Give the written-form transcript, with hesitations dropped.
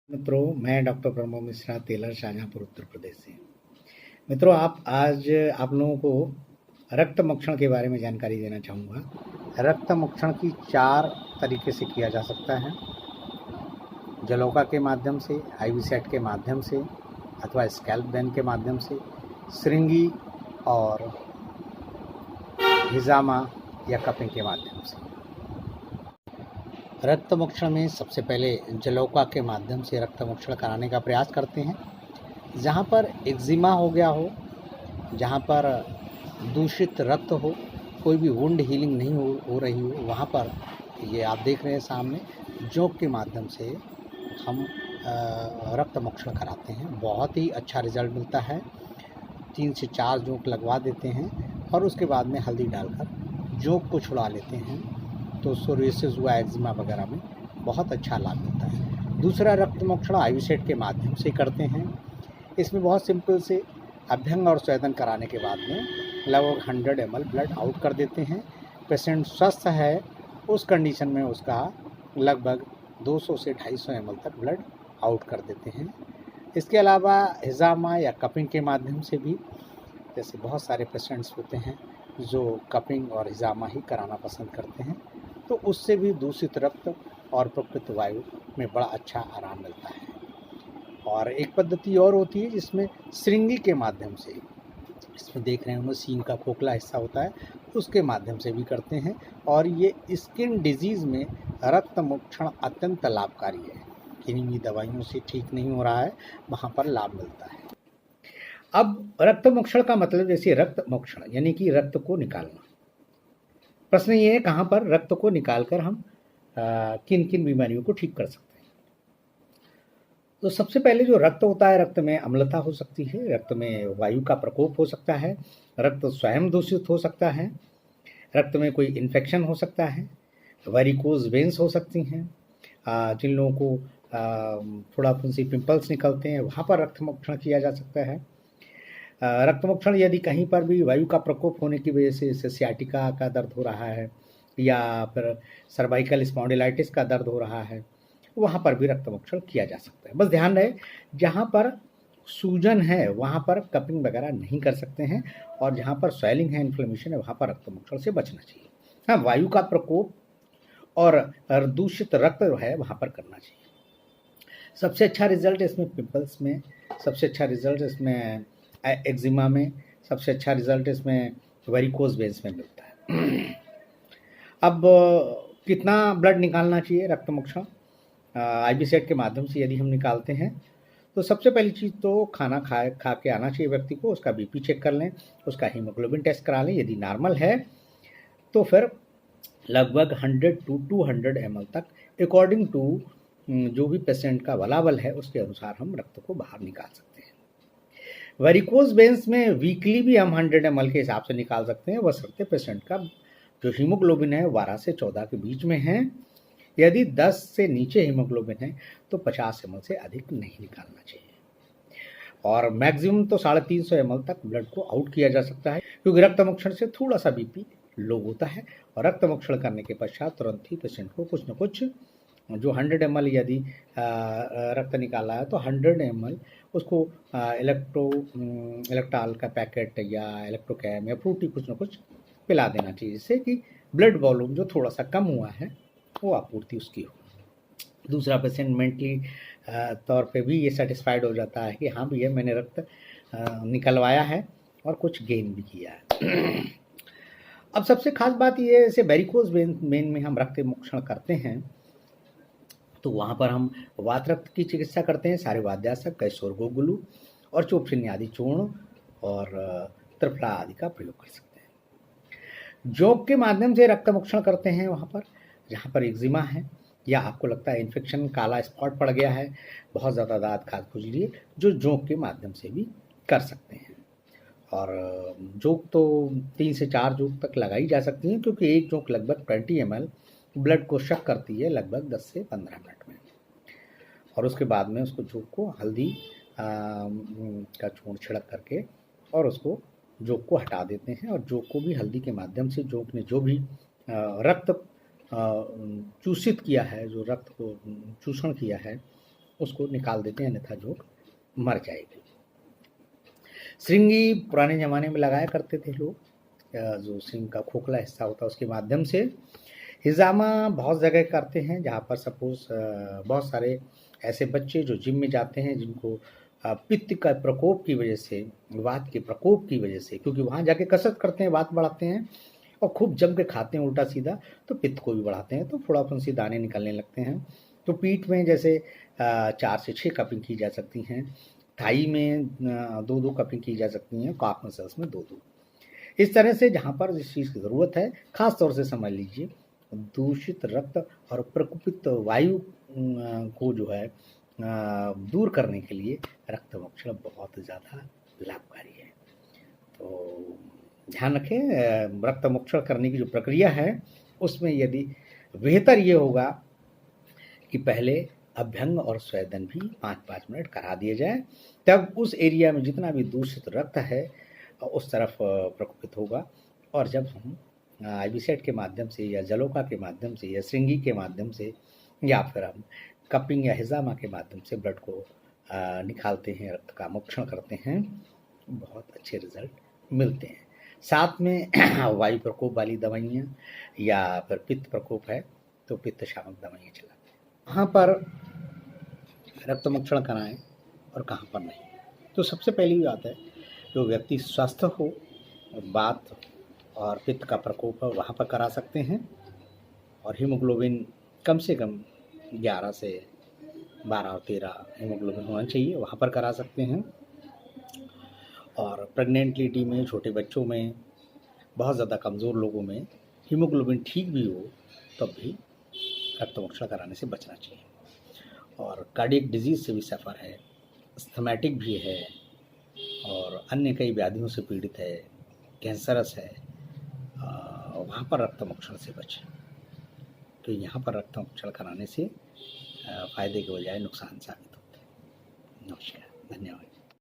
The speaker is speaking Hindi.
मित्रों, मैं डॉक्टर प्रमोद मिश्रा, टेलर, शाहजहाँपुर, उत्तर प्रदेश से। मित्रों, आज आप लोगों को रक्त मोक्षण के बारे में जानकारी देना चाहूँगा। रक्त मोक्षण की 4 तरीके से किया जा सकता है। जलौका के माध्यम से, आईवी सेट के माध्यम से, अथवा स्कैल्प बैन के माध्यम से, श्रृंगी और हिजामा या कपिंग के माध्यम से। रक्त मोक्षण में सबसे पहले जलौका के माध्यम से रक्त मोक्षण कराने का प्रयास करते हैं। जहाँ पर एक्जिमा हो गया हो, जहाँ पर दूषित रक्त हो, कोई भी वुंड हीलिंग नहीं हो रही हो, वहाँ पर ये आप देख रहे हैं सामने जोंक के माध्यम से हम रक्त मोक्षण कराते हैं। बहुत ही अच्छा रिजल्ट मिलता है। 3 से 4 जोंक लगवा देते हैं और उसके बाद में हल्दी डालकर जोंक को छुड़ा लेते हैं, तो सोरियासिस हुआ, एक्जिमा वगैरह में बहुत अच्छा लाभ मिलता है। दूसरा रक्त मोक्षण आईवी सेट के माध्यम से करते हैं। इसमें बहुत सिंपल से अभ्यंग और स्वेदन कराने के बाद में लगभग 100 ml ब्लड आउट कर देते हैं। पेशेंट स्वस्थ है, उस कंडीशन में उसका लगभग 200 से 250 ml तक ब्लड आउट कर देते हैं। इसके अलावा हिजामा या कपिंग के माध्यम से भी, जैसे बहुत सारे पेशेंट्स होते हैं जो कपिंग और हिजामा ही कराना पसंद करते हैं, तो उससे भी दूषित रक्त और प्रकृत वायु में बड़ा अच्छा आराम मिलता है। और एक पद्धति और होती है जिसमें श्रृंगी के माध्यम से, इसमें देख रहे हैं उनमें सींग का खोखला हिस्सा होता है, उसके माध्यम से भी करते हैं। और ये स्किन डिजीज़ में रक्त मोक्षण अत्यंत लाभकारी है। किन्हीं भी दवाइयों से ठीक नहीं हो रहा है, वहाँ पर लाभ मिलता है। अब रक्त मोक्षण का मतलब, जैसे रक्त मोक्षण यानी कि रक्त को निकालना। प्रश्न ये है, कहाँ पर रक्त को निकालकर हम किन किन बीमारियों को ठीक कर सकते हैं। तो सबसे पहले जो रक्त होता है, रक्त में अम्लता हो सकती है, रक्त में वायु का प्रकोप हो सकता है, रक्त स्वयं दूषित हो सकता है, रक्त में कोई इन्फेक्शन हो सकता है, वेरिकोज वेन्स हो सकती हैं, जिन लोगों को थोड़ा फुंसी पिंपल्स निकलते हैं, वहाँ पर रक्त मोक्षण किया जा सकता है। रक्त मोक्षण यदि कहीं पर भी वायु का प्रकोप होने की वजह से, जैसे सियाटिका का दर्द हो रहा है या फिर सर्वाइकल स्पॉन्डिलाइटिस का दर्द हो रहा है, वहाँ पर भी रक्त मोक्षण किया जा सकता है। बस ध्यान रहे, जहाँ पर सूजन है वहाँ पर कपिंग वगैरह नहीं कर सकते हैं, और जहाँ पर स्वेलिंग है, इन्फ्लेमेशन है, वहाँ पर रक्त मोक्षण से बचना चाहिए। हाँ, वायु का प्रकोप और दूषित रक्त है वहाँ पर करना चाहिए। सबसे अच्छा रिजल्ट इसमें पिंपल्स में, सबसे अच्छा रिजल्ट इसमें एक्जिमा में, सबसे अच्छा रिजल्ट इसमें वेरिकोज वेन्स में मिलता है। अब कितना ब्लड निकालना चाहिए रक्त मोक्षण? आईवी सेट के माध्यम से यदि हम निकालते हैं तो सबसे पहली चीज़ तो खाना खा के आना चाहिए व्यक्ति को। उसका बीपी चेक कर लें, उसका हीमोग्लोबिन टेस्ट करा लें। यदि नॉर्मल है तो फिर लगभग 100 to 200 ml तक अकॉर्डिंग टू जो भी पेशेंट का बलाबल है उसके अनुसार हम रक्त को बाहर निकाल सकते हैं। वेरिकोज वेन्स में वीकली भी हम 100 ml के हिसाब से निकाल सकते हैं, बशर्ते पेशेंट का जो हीमोग्लोबिन है 12 से 14 के बीच में है। यदि 10 से नीचे हीमोग्लोबिन है तो 50 ml से अधिक नहीं निकालना चाहिए। और मैक्सिमम तो 350 ml तक ब्लड को आउट किया जा सकता है, क्योंकि रक्त मोक्षण से थोड़ा सा बीपी लो होता है। और रक्त मोक्षण करने के पश्चात तुरंत ही पेशेंट को कुछ न कुछ, जो 100 ml यदि रक्त निकाला है तो 100 ml उसको इलेक्ट्रॉल का पैकेट या इलेक्ट्रोकैम या फ्रूटी कुछ न कुछ पिला देना चाहिए, जिससे कि ब्लड वॉल्यूम जो थोड़ा सा कम हुआ है वो आपूर्ति उसकी हो। दूसरा, पेशेंट मेंटली तौर पे भी ये सेटिस्फाइड हो जाता है कि हाँ भैया, मैंने रक्त निकलवाया है और कुछ गेन भी किया है। अब सबसे खास बात ये है, जैसे वेरिकोज वेन में हम रक्त मोक्षण करते हैं तो वहाँ पर हम वात रक्त की चिकित्सा करते हैं। सारे वाद्यासक, कैशोर गोगुलू और चोपचिन्नी आदि चूर्ण और त्रिफला आदि का प्रयोग कर सकते हैं। जोंक के माध्यम से रक्त मोक्षण करते हैं वहाँ पर जहाँ पर एक्जिमा है या आपको लगता है इन्फेक्शन, काला स्पॉट पड़ गया है, बहुत ज़्यादा दाँत खाज खुजली है, जो जोंक के माध्यम से भी कर सकते हैं। और जोंक तो 3 से 4 जोंक तक लगाई जा सकती हैं, क्योंकि एक जोंक लगभग 20 ml ब्लड को शक करती है लगभग 10 से 15 मिनट में। और उसके बाद में उसको जोंक को हल्दी का चूर्ण छिड़क करके और उसको जोंक को हटा देते हैं। और जोंक को भी हल्दी के माध्यम से जोंक ने जो भी रक्त चूषित किया है, जो रक्त को चूषण किया है, उसको निकाल देते हैं, अन्यथा जोंक मर जाएगी। श्रृंगी पुराने ज़माने में लगाया करते थे लोग, जो श्रृंग का खोखला हिस्सा होता है उसके माध्यम से। हिजामा बहुत जगह करते हैं, जहाँ पर सपोज़ बहुत सारे ऐसे बच्चे जो जिम में जाते हैं जिनको पित्त का प्रकोप की वजह से, वात के प्रकोप की वजह से, क्योंकि वहाँ जाके कसरत करते हैं, वात बढ़ाते हैं और खूब जम के खाते हैं उल्टा सीधा, तो पित्त को भी बढ़ाते हैं, तो थोड़ा फुंसी दाने निकलने लगते हैं। तो पीठ में जैसे 4 से 6 कपिंग की जा सकती हैं, थाई में 2-2 कपिंग की जा सकती हैं, काफ मसल्स में 2-2। इस तरह से जहाँ पर जिस चीज़ की ज़रूरत है, ख़ास तौर से समझ लीजिए, दूषित रक्त और प्रकुपित वायु को जो है दूर करने के लिए रक्तमोक्षण बहुत ज़्यादा लाभकारी है। तो ध्यान रखें, रक्तमोक्षण करने की जो प्रक्रिया है उसमें यदि बेहतर ये होगा कि पहले अभ्यंग और स्वेदन भी 5-5 मिनट करा दिया जाए, तब उस एरिया में जितना भी दूषित रक्त है उस तरफ प्रकोपित होगा। और जब हम आईवी सेट के माध्यम से या जलोका के माध्यम से या श्रृंगी के माध्यम से या फिर हम कपिंग या हिजामा के माध्यम से ब्लड को निकालते हैं, रक्त का मोक्षण करते हैं, बहुत अच्छे रिजल्ट मिलते हैं। साथ में वायु प्रकोप वाली दवाइयाँ या फिर पित्त प्रकोप है तो पित्त शामक दवाइयाँ चलाते हैं। कहाँ पर रक्त मोक्षण कराएं और कहाँ पर नहीं, तो सबसे पहली बात है जो व्यक्ति स्वस्थ हो, वात और पित्त का प्रकोप है, वहाँ पर करा सकते हैं। और हीमोग्लोबिन कम से कम 11 से 12 और 13 हीमोग्लोबिन होना चाहिए, वहाँ पर करा सकते हैं। और प्रेग्नेंट लेडी में, छोटे बच्चों में, बहुत ज़्यादा कमज़ोर लोगों में हीमोग्लोबिन ठीक भी हो तब भी रक्तमोक्षण कराने से बचना चाहिए। और कार्डियक डिजीज़ से भी सफ़र है, अस्थमैटिक भी है और अन्य कई व्याधियों से पीड़ित है, कैंसरस है, वहाँ पर रक्तमोक्षण से बचें। तो यहाँ पर रक्तमोक्षण कराने से फ़ायदे के बजाय नुकसान साबित होते हैं। नमस्कार, धन्यवाद।